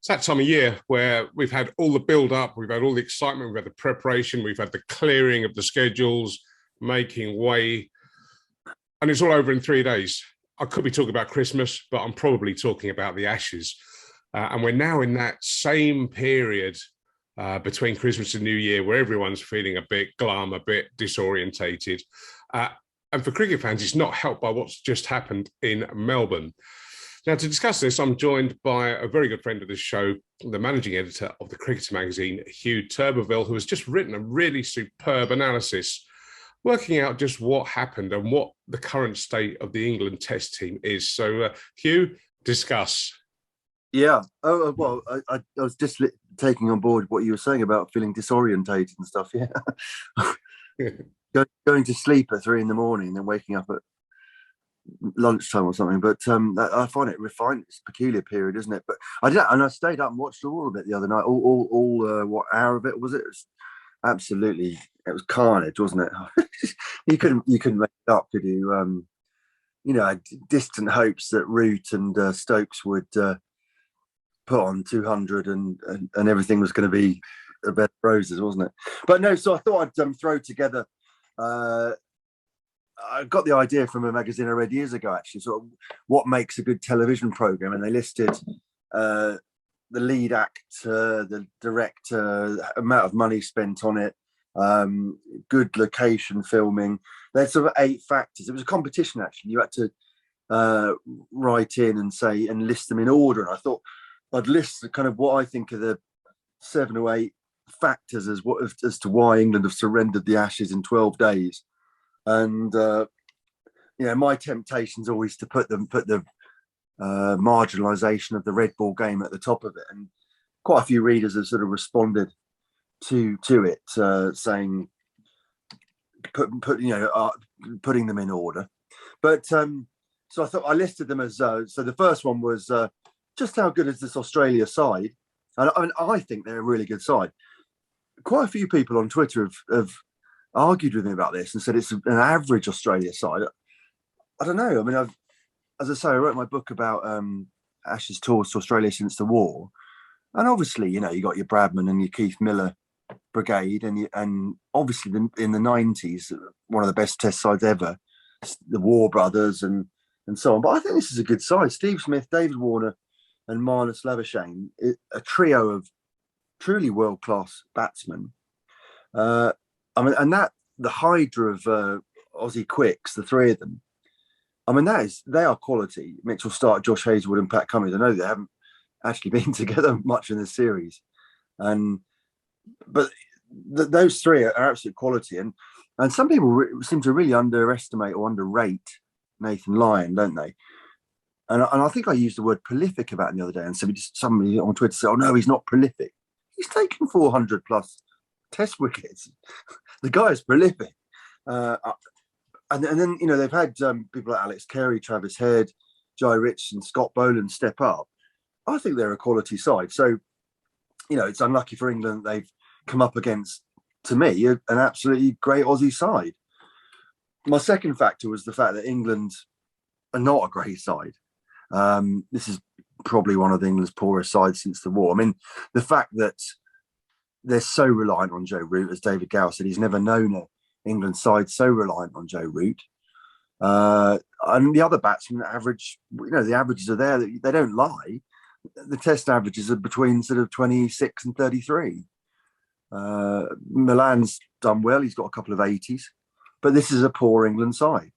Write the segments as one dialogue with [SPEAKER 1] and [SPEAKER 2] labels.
[SPEAKER 1] It's that time of year where we've had all the build up, we've had all the excitement, we've had the preparation, we've had the clearing of the schedules, making way, and it's all over in 3 days. I could be talking about Christmas, but I'm probably talking about the Ashes. And we're now in that same period between Christmas and New Year where everyone's feeling a bit glum, a bit disorientated. And for cricket fans, it's not helped by what's just happened in Melbourne. Now, to discuss this, I'm joined by a very good friend of this show, the managing editor of the Cricketer magazine, Huw Turbervill, who has just written a really superb analysis working out just what happened and what the current state of the England Test team is. So, Huw, discuss.
[SPEAKER 2] Yeah. Oh, well, I was just taking on board what you were saying about feeling disorientated and stuff. Yeah. Going to sleep at 3 a.m. and then waking up at lunchtime or something. But I find it refined. It's a peculiar period, isn't it? But I stayed up and watched all of it the other night. What hour of it was it? It was absolutely, it was carnage, wasn't it? you couldn't make it up, could you? Distant hopes that Root and Stokes would put on 200 and everything was going to be a bed of roses, wasn't it? But no, so I thought I'd throw together. I got the idea from a magazine I read years ago, actually, sort of what makes a good television program, and they listed the lead actor, the director, amount of money spent on it, good location filming. There's sort of 8 factors. It was a competition, actually. You had to write in and say and list them in order. And I thought I'd list the kind of what I think are the 7 or 8 factors as to why England have surrendered the Ashes in 12 days. And my temptation is always to put the marginalisation of the red ball game at the top of it, and quite a few readers have sort of responded to it, saying putting them in order. But so I thought I listed them as so the first one was just how good is this Australia side, and I think they're a really good side. Quite a few people on Twitter have argued with me about this and said it's an average Australia side. I don't know. I mean, as I say, I wrote my book about Ashes tours to Australia since the war, and obviously, you got your Bradman and your Keith Miller brigade, and obviously in the 90s, one of the best Test sides ever, the War brothers and so on. But I think this is a good side. Steve Smith, David Warner, and Marnus Labuschagne, a trio of truly world-class batsmen. And that the Hydra of Aussie quicks, the 3 of them. I mean, they are quality. Mitchell Starc, Josh Hazlewood, and Pat Cummins. I know they haven't actually been together much in this series, but those 3 are absolute quality. And some people seem to really underestimate or underrate Nathan Lyon, don't they? And I think I used the word prolific about him the other day, and somebody on Twitter said, "Oh no, he's not prolific. He's taken 400 plus Test wickets. The guy is prolific." And then they've had people like Alex Carey, Travis Head, Jai Richardson, Scott Boland step up. I think they're a quality side. So, it's unlucky for England that they've come up against, to me, an absolutely great Aussie side. My second factor was the fact that England are not a great side. This is probably one of England's poorest sides since the war. I mean, the fact that they're so reliant on Joe Root, as David Gow said, he's never known an England side so reliant on Joe Root. And the other batsmen average, the averages are there. They don't lie. The Test averages are between sort of 26 and 33. Milan's done well. He's got a couple of 80s. But this is a poor England side.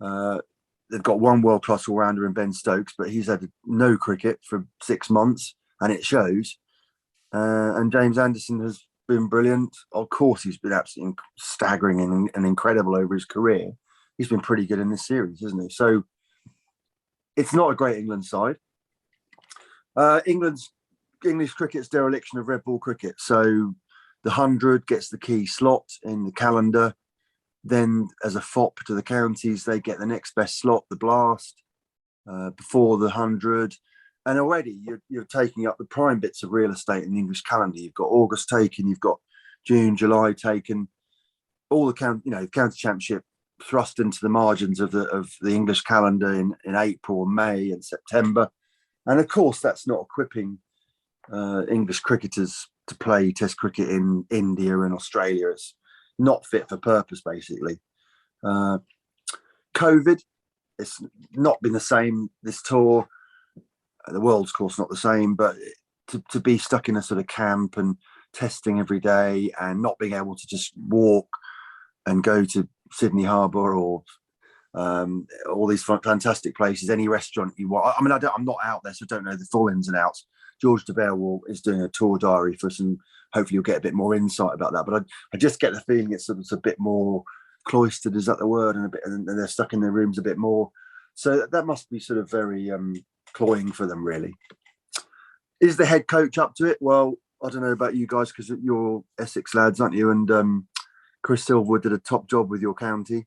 [SPEAKER 2] They've got one world-class all-rounder in Ben Stokes, but he's had no cricket for 6 months, and it shows. And James Anderson has been brilliant. Of course, he's been absolutely staggering and incredible over his career. He's been pretty good in this series, hasn't he? So it's not a great England side. English cricket's dereliction of red ball cricket. So the 100 gets the key slot in the calendar. Then as a fop to the counties, they get the next best slot, the Blast, before the 100. And already you're taking up the prime bits of real estate in the English calendar. You've got August taken, you've got June, July taken, all the county championship thrust into the margins of the English calendar in April and May and September. And of course, that's not equipping English cricketers to play Test cricket in India and Australia. It's not fit for purpose, basically. COVID, it's not been the same this tour. The world's course not the same, but to be stuck in a sort of camp and testing every day and not being able to just walk and go to Sydney Harbour or all these fantastic places, any restaurant you want. I mean, I'm not out there, so I don't know the full ins and outs. George Devale is doing a tour diary for us, and hopefully you'll get a bit more insight about that. But I just get the feeling it's sort of a bit more cloistered, is that the word? And they're stuck in their rooms a bit more. So that must be sort of very cloying for them, really. Is the head coach up to it? Well, I don't know about you guys, because you're Essex lads, aren't you? And Chris Silverwood did a top job with your county,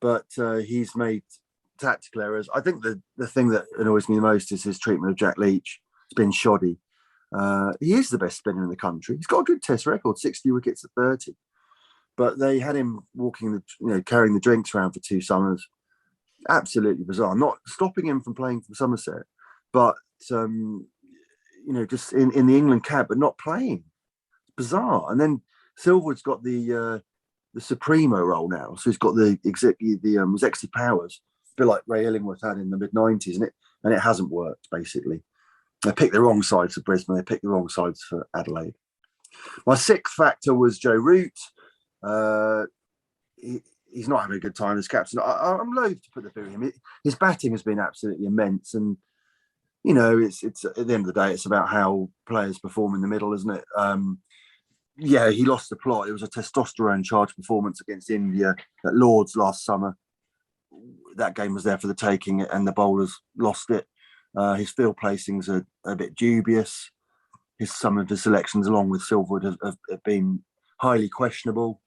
[SPEAKER 2] but he's made tactical errors. I think the thing that annoys me the most is his treatment of Jack Leach. It's been shoddy. He is the best spinner in the country. He's got a good Test record, 60 wickets at 30. But they had him carrying the drinks around for 2 summers. Absolutely bizarre. Not stopping him from playing for Somerset, but just in the England camp, but not playing. Bizarre. And then Silverwood's got the Supremo role now, so he's got the executive powers, a bit like Ray Illingworth had in the mid-90s, and it hasn't worked, basically. They picked the wrong sides for Brisbane. They picked the wrong sides for Adelaide. My 6th factor was Joe Root. He's not having a good time as captain. I'm loath to put the boot in him. His batting has been absolutely immense, and it's at the end of the day, it's about how players perform in the middle, isn't it? He lost the plot. It was a testosterone charged performance against India at Lord's last summer. That game was there for the taking, and the bowlers lost it. His field placings are a bit dubious. Some of his selections, along with Silverwood, have been highly questionable.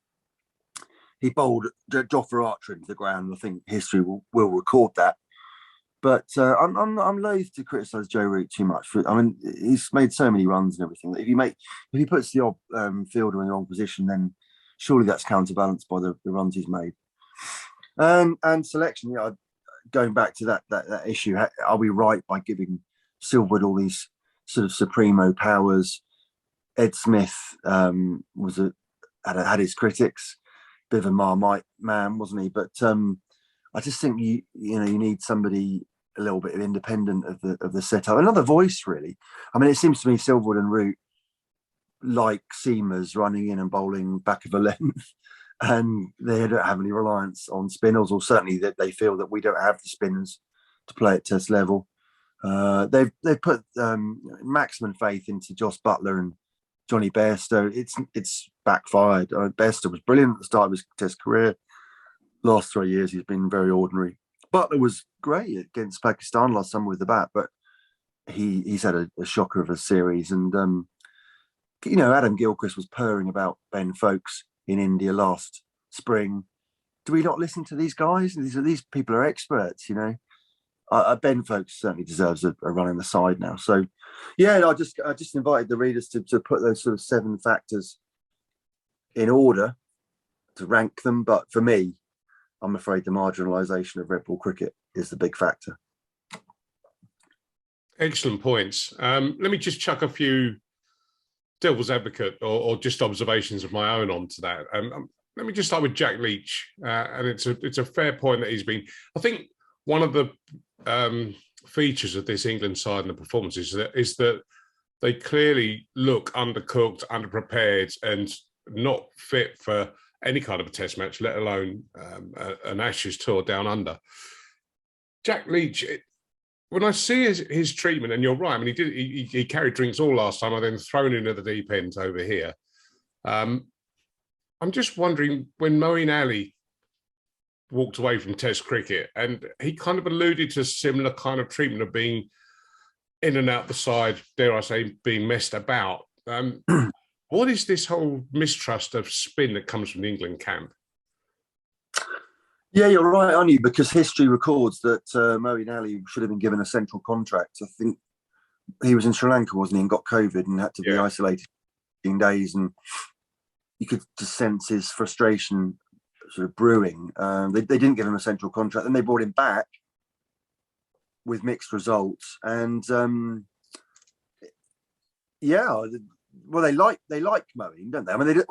[SPEAKER 2] He bowled Jofra Archer into the ground. I think history will record that. But I'm loath to criticise Joe Root too much. He's made so many runs and everything. If he puts the odd fielder in the wrong position, then surely that's counterbalanced by the runs he's made. And selection, going back to that issue, are we right by giving Silverwood all these sort of supremo powers? Ed Smith had his critics, bit of a Marmite man, wasn't he? But I just think you need somebody a little bit independent of the setup, another voice, really. I mean, it seems to me Silverwood and Root like seamers running in and bowling back of a length. And they don't have any reliance on spinners, or certainly that they feel that we don't have the spinners to play at Test level. They've put maximum faith into Joss Buttler and Johnny Bairstow. It's backfired. Bairstow was brilliant at the start of his Test career. Last 3 years, he's been very ordinary. Buttler was great against Pakistan last summer with the bat, but he's had a shocker of a series. And Adam Gilchrist was purring about Ben Folkes in India last spring. Do we not listen to these guys? These people are experts, Ben Folkes certainly deserves a run in the side now. So, I just invited the readers to put those sort of 7 factors in order to rank them. But for me, I'm afraid the marginalisation of red ball cricket is the big factor.
[SPEAKER 1] Excellent points. Let me just chuck a few devil's advocate or just observations of my own onto that. Let me just start with Jack Leach, and it's a fair point that he's been. I think one of the features of this England side and the performances is that they clearly look undercooked, underprepared, and not fit for any kind of a Test match, let alone an Ashes tour down under. Jack Leach. When I see his treatment, and you're right, I mean, he carried drinks all last time, and then thrown into the deep end over here. I'm just wondering, when Moeen Ali walked away from Test cricket, and he kind of alluded to a similar kind of treatment of being in and out the side, dare I say, being messed about. What is this whole mistrust of spin that comes from the England camp?
[SPEAKER 2] Yeah, you're right, aren't you? Because history records that Moeen Ali should have been given a central contract. I think he was in Sri Lanka, wasn't he, and got COVID and had to be isolated for 15 days. And you could just sense his frustration sort of brewing. They didn't give him a central contract. Then they brought him back with mixed results. And Yeah, well, they like mowing, don't they? I mean,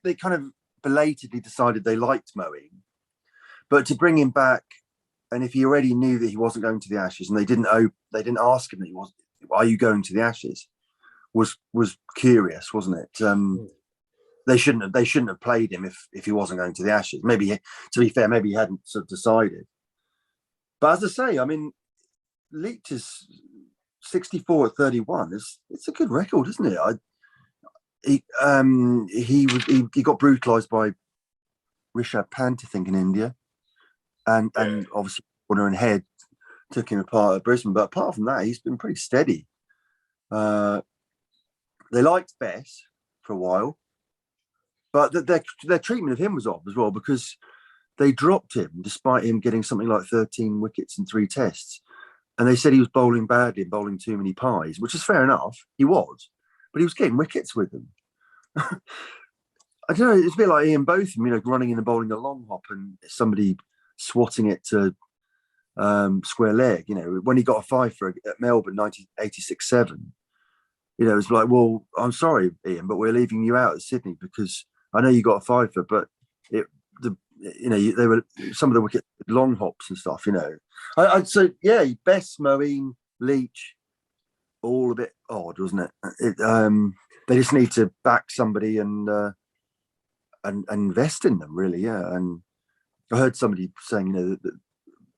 [SPEAKER 2] they kind of belatedly decided they liked mowing, but to bring him back, and if he already knew that he wasn't going to the Ashes, and they didn't ask him that he was, are you going to the Ashes? Was curious, wasn't it? They shouldn't have played him if he wasn't going to the Ashes. Maybe, to be fair, maybe he hadn't sort of decided. But as I say, I mean, Leach is 64 at 31. It's a good record, isn't it? He got brutalised by Rishabh Pant, I think, in India, and obviously Warner and Head took him apart at Brisbane. But apart from that, he's been pretty steady. They liked Bess for a while, but their treatment of him was odd as well, because they dropped him despite him getting something like 13 wickets in 3 tests. And they said he was bowling badly and bowling too many pies, which is fair enough. He was, but he was getting wickets with them. I don't know. It's a bit like Ian Botham, running in and bowling a long hop and somebody swatting it to square leg. When he got a five at Melbourne, 1986-7. It was like, well, I'm sorry, Ian, but we're leaving you out at Sydney because I know you got a fiver, but they were some of the wicket long hops and stuff. So yeah, Bess, Moeen, Leach, all a bit odd, wasn't it? They just need to back somebody and invest in them, really. Yeah, and I heard somebody saying, that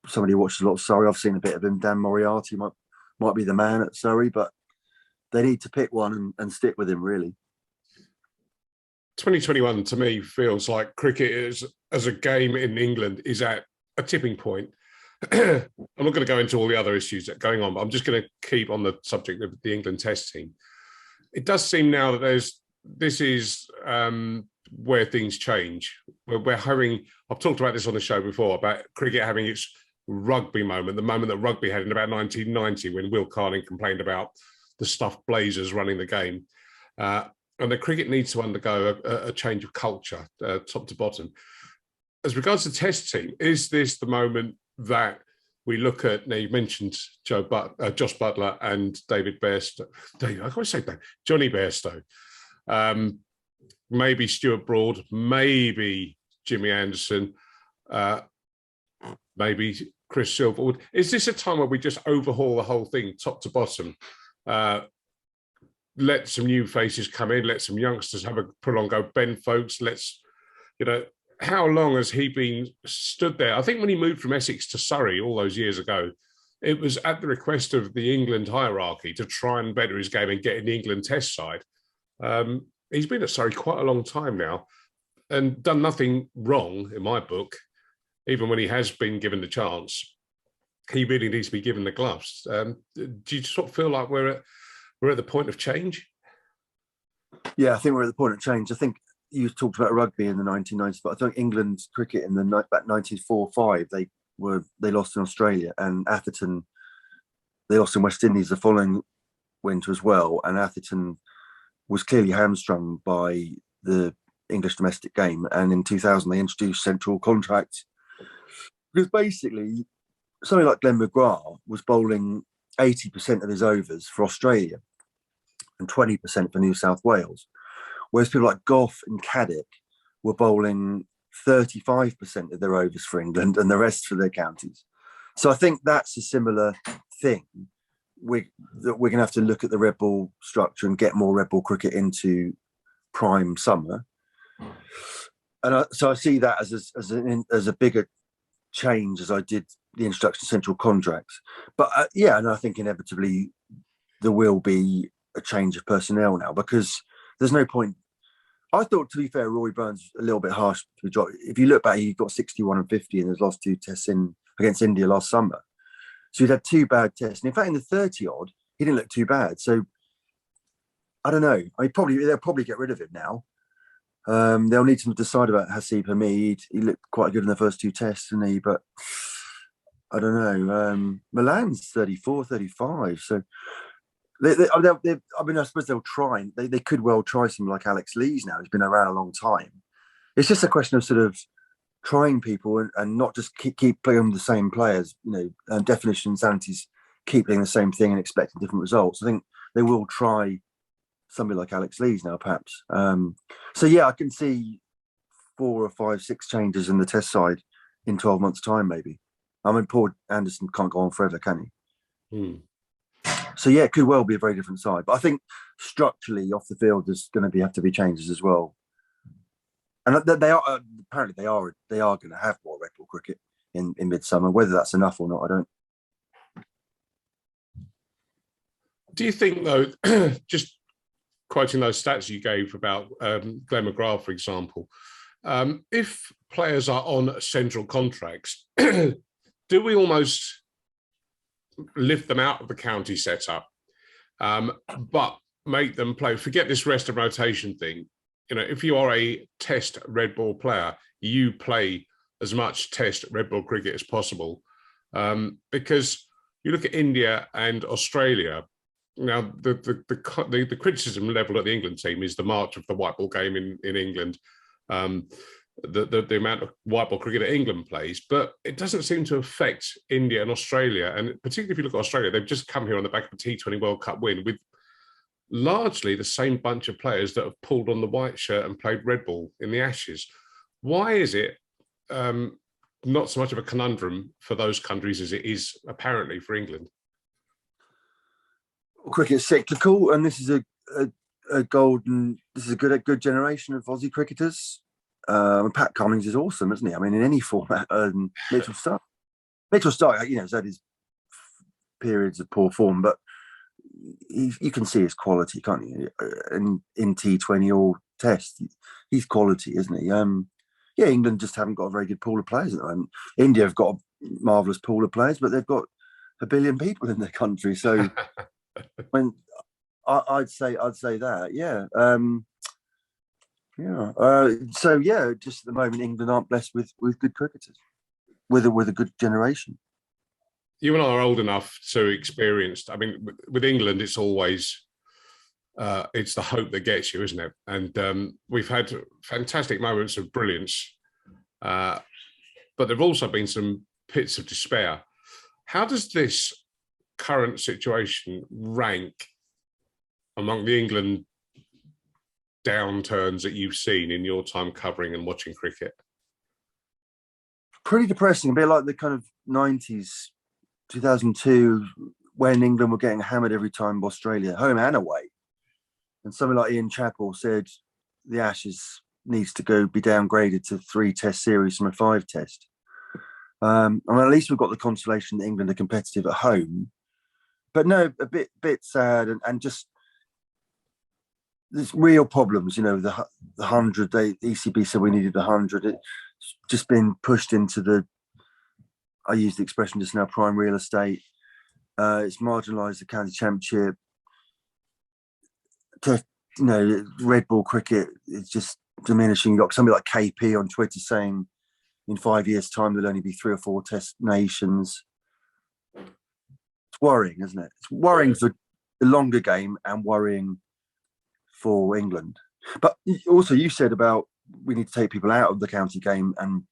[SPEAKER 2] somebody watches a lot of Surrey. I've seen a bit of him. Dan Moriarty might be the man at Surrey, but they need to pick one and stick with him, really.
[SPEAKER 1] 2021 to me feels like cricket as a game in England is at a tipping point. I'm not going to go into all the other issues that are going on, but I'm just going to keep on the subject of the England Test team. It does seem now that this is where things change. I've talked about this on the show before, about cricket having its rugby moment, the moment that rugby had in about 1990 when Will Carling complained about the stuffed blazers running the game. And the cricket needs to undergo a change of culture, top to bottom. As regards to the Test team, is this the moment that we look at? Now, you mentioned Josh Butler and David Bairstow. I always say that, Johnny Bairstow. Maybe Stuart Broad, maybe Jimmy Anderson, maybe Chris Silverwood. Is this a time where we just overhaul the whole thing, top to bottom? Let some new faces come in, let some youngsters have a prolonged go. Ben Folkes, how long has he been stood there? I think when he moved from Essex to Surrey all those years ago, it was at the request of the England hierarchy to try and better his game and get in the England Test side. He's been at Surrey quite a long time now and done nothing wrong in my book, even when he has been given the chance. He really needs to be given the gloves. Do you sort of feel like we're at the point of change?
[SPEAKER 2] Yeah, I think we're at the point of change. I think you talked about rugby in the 1990s, but I think England's cricket in the back 1994-5, they lost in Australia, and Atherton, they lost in West Indies the following winter as well. And Atherton was clearly hamstrung by the English domestic game. And in 2000, they introduced central contracts, because basically something like Glenn McGrath was bowling 80% of his overs for Australia and 20% for New South Wales, whereas people like Gough and Caddick were bowling 35% of their overs for England and the rest for their counties. So I think that's a similar thing. We're going to have to look at the red ball structure and get more red ball cricket into prime summer. And so I see that as a bigger change as I did the introduction of central contracts. But and I think inevitably there will be a change of personnel now, because there's no point. I thought, to be fair, Rory Burns a little bit harsh. If you look back, he got 61 and 50 in his last 2 tests against India last summer. So he'd had 2 bad tests. And in fact, in the 30 odd, he didn't look too bad. So I don't know. They'll probably get rid of him now. They'll need to decide about Haseeb Hameed. He looked quite good in the first 2 tests, didn't he? But I don't know. Milan's 34, 35. So I suppose they'll try. They could well try something like Alex Lees now, who's been around a long time. It's just a question of sort of trying people and not just keep playing the same players. Definition insanities, keep playing the same thing and expecting different results. I think they will try somebody like Alex Lees now, perhaps. So yeah, I can see 4 or 5, 6 changes in the Test side in 12 months' time, maybe. I mean, poor Anderson can't go on forever, can he? So yeah, it could well be a very different side. But I think structurally, off the field, there's going to have to be changes as well. And they are apparently they are going to have more red ball cricket in midsummer. Whether that's enough or not, I don't.
[SPEAKER 1] Do you think, though, just quoting those stats you gave about Glenn McGrath, for example, if players are on central contracts, do we almost lift them out of the county setup, but make them play? Forget this rest and rotation thing. You know, if you are a Test red ball player, you play as much Test red ball cricket as possible, because you look at India and Australia. Now, the criticism level at the England team is the march of the white ball game in England, the amount of white ball cricket that England plays, but it doesn't seem to affect India and Australia. And particularly if you look at Australia, they've just come here on the back of a T20 World Cup win with largely the same bunch of players that have pulled on the white shirt and played red ball in the Ashes. Why is it not so much of a conundrum for those countries as it is apparently for England?
[SPEAKER 2] Cricket's cyclical, and this is a good generation of Aussie cricketers. Pat Cummins is awesome, isn't he? I mean, in any format. Mitchell Stark, you know, has had his periods of poor form, but you can see his quality, can't you? And in T20 or Test, he's quality, isn't he? Yeah, England just haven't got a very good pool of players at the moment. India have got a marvellous pool of players, but they've got 1 billion people in their country, so. When I'd say that, yeah, so yeah, just at the moment, England aren't blessed with good cricketers, with a good generation.
[SPEAKER 1] You and I are old enough to experience. I mean, with England, it's always it's the hope that gets you, isn't it? And we've had fantastic moments of brilliance, but there've also been some pits of despair. How does this current situation rank among the England downturns that you've seen in your time covering and watching cricket?
[SPEAKER 2] Pretty depressing, a bit like the kind of 90s, 2002, when England were getting hammered every time by Australia, home and away. And something like Ian Chappell said the Ashes needs to be downgraded to 3 Test series from a 5 Test. I mean, at least we've got the consolation that England are competitive at home. But no, a bit sad, and just there's real problems. You know, the 100. The ECB said we needed the 100. It's just been pushed into I used the expression just now, prime real estate. It's marginalised the county championship. You know, red ball cricket is just diminishing. You've got somebody like KP on Twitter saying in 5 years' time there'll only be 3 or 4 Test nations. It's worrying, isn't it? It's worrying for the longer game and worrying for England. But also, you said about we need to take people out of the county game and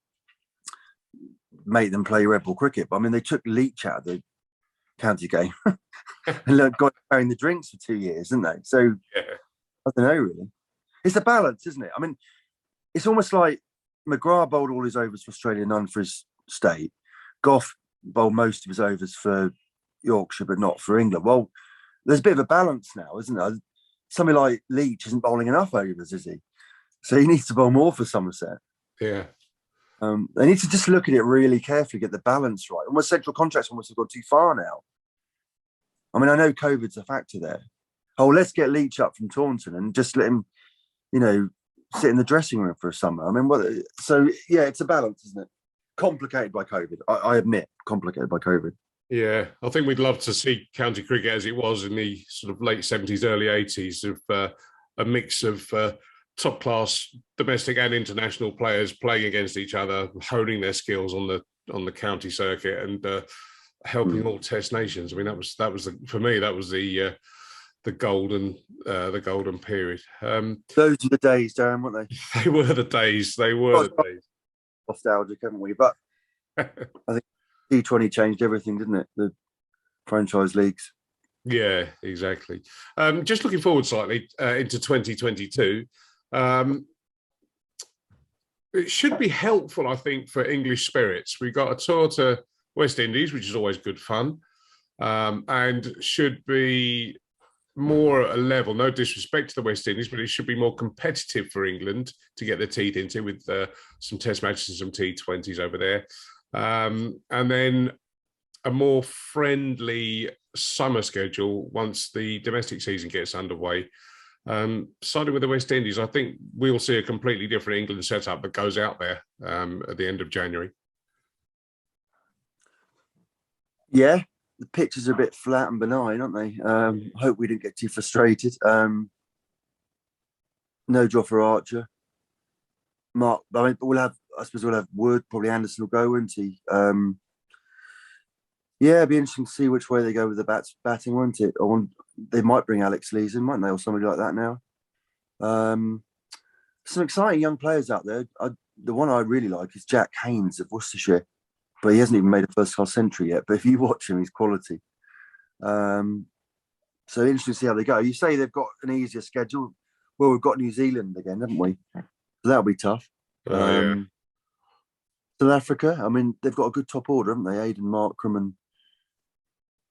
[SPEAKER 2] make them play red ball cricket. But I mean, they took Leach out of the county game and got carrying the drinks for 2 years, didn't they? So yeah. I don't know, really. It's a balance, isn't it? I mean, it's almost like McGrath bowled all his overs for Australia, none for his state. Gough bowled most of his overs for Yorkshire, but not for England. Well, there's a bit of a balance now, isn't there? Somebody like Leach isn't bowling enough overs, is he? So he needs to bowl more for Somerset.
[SPEAKER 1] Yeah.
[SPEAKER 2] They need to just look at it really carefully, get the balance right. Almost central contracts almost have gone too far now. I mean, I know COVID's a factor there. Oh, let's get Leach up from Taunton and just let him, you know, sit in the dressing room for a summer. I mean, so yeah, it's a balance, isn't it? Complicated by COVID. I admit, complicated by COVID.
[SPEAKER 1] Yeah, I think we'd love to see county cricket as it was in the sort of late 70s, early 80s, of a mix of top-class domestic and international players playing against each other, honing their skills on the county circuit, and helping all Test nations. I mean, that was for me, that was the golden period.
[SPEAKER 2] Those are the days, Darren, weren't they?
[SPEAKER 1] They were the days. They were the days.
[SPEAKER 2] Nostalgic, haven't we? But I think T20 changed everything, didn't it? The franchise leagues.
[SPEAKER 1] Yeah, exactly. Just looking forward slightly into 2022. It should be helpful, I think, for English spirits. We've got a tour to West Indies, which is always good fun, and should be more at a level. No disrespect to the West Indies, but it should be more competitive for England to get their teeth into with some Test matches and some T20s over there, and then a more friendly summer schedule once the domestic season gets underway. Starting with the West Indies, I think we'll see a completely different England setup that goes out there at the end of January.
[SPEAKER 2] Yeah, the pitches are a bit flat and benign, aren't they? I hope we didn't get too frustrated. No job for Archer. Mark, I mean, I suppose we'll have Wood, probably Anderson will go, won't he? Yeah, it'd be interesting to see which way they go with the batting, won't it? They might bring Alex Lees in, mightn't they, or somebody like that now. Some exciting young players out there. The one I really like is Jack Haynes of Worcestershire, but he hasn't even made a first-class century yet. But if you watch him, he's quality. So interesting to see how they go. You say they've got an easier schedule. Well, we've got New Zealand again, haven't we? So that'll be tough.
[SPEAKER 1] Yeah.
[SPEAKER 2] South Africa, I mean, they've got a good top order, haven't they? Aidan Markram and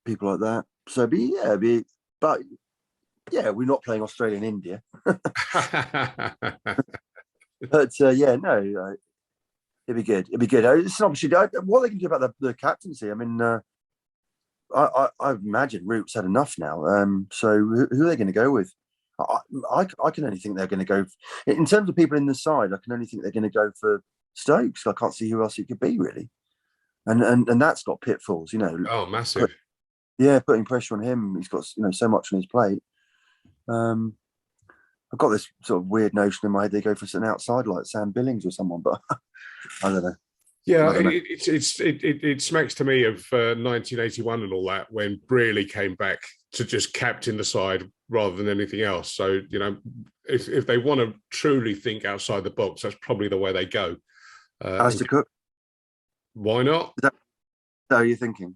[SPEAKER 2] people like that. So but yeah, we're not playing Australia and India. But yeah, no, it'd be good. It'd be good. It's an opportunity. What they can do about the captaincy? I mean, I imagine Root's had enough now. So who are they going to go with? I can only think they're going to go in terms of people in the side. I can only think they're going to go for Stokes. I can't see who else it could be really, and that's got pitfalls, you know.
[SPEAKER 1] Oh, massive.
[SPEAKER 2] Putting pressure on him. He's got so much on his plate. I've got this sort of weird notion in my head they go for an outside like Sam Billings or someone, but I don't know.
[SPEAKER 1] Yeah, it smacks to me of 1981 and all that, when Brearley came back to just captain the side rather than anything else. So, you know, if they want to truly think outside the box, that's probably the way they go.
[SPEAKER 2] Alistair Cook?
[SPEAKER 1] Why not?
[SPEAKER 2] Is that how you're thinking?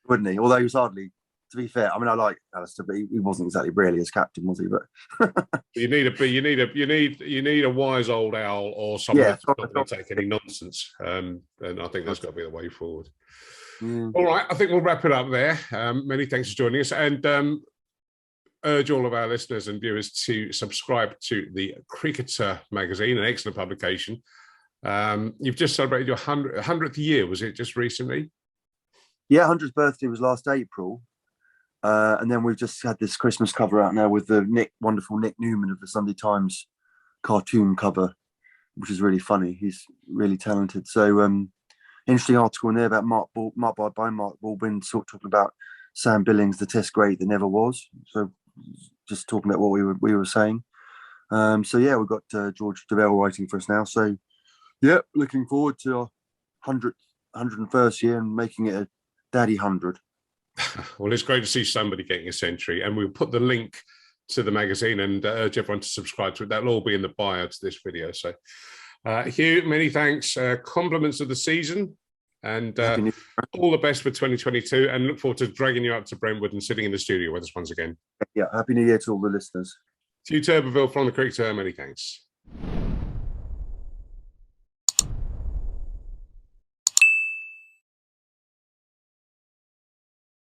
[SPEAKER 2] Wouldn't he? Although he was hardly, to be fair, I mean, I like Alistair, but he wasn't exactly Brearley as captain, was he? But
[SPEAKER 1] you need a wise old owl or someone that's not going to take any nonsense. And I think that's got to be the way forward. All right, I think we'll wrap it up there. Many thanks for joining us, and urge all of our listeners and viewers to subscribe to the Cricketer magazine, an excellent publication. You've just celebrated your 100th year, was it just recently?
[SPEAKER 2] Yeah, 100th birthday was last April. And then we've just had this Christmas cover out now with the wonderful Nick Newman of the Sunday Times cartoon cover, which is really funny. He's really talented. So interesting article in there about Mark Baldwin talking about Sam Billings, the Test great that never was. So just talking about what we were saying. So yeah, we've got George Devell writing for us now. So yeah, looking forward to our 101st year and making it a daddy 100.
[SPEAKER 1] Well, it's great to see somebody getting a century, and we'll put the link to the magazine and urge everyone to subscribe to it. That'll all be in the bio to this video. So, Huw, many thanks. Compliments of the season, and all the best for 2022. And look forward to dragging you up to Brentwood and sitting in the studio with us once again.
[SPEAKER 2] Yeah, Happy New Year to all the listeners.
[SPEAKER 1] Huw Turbervill from the Cricketer. Many thanks.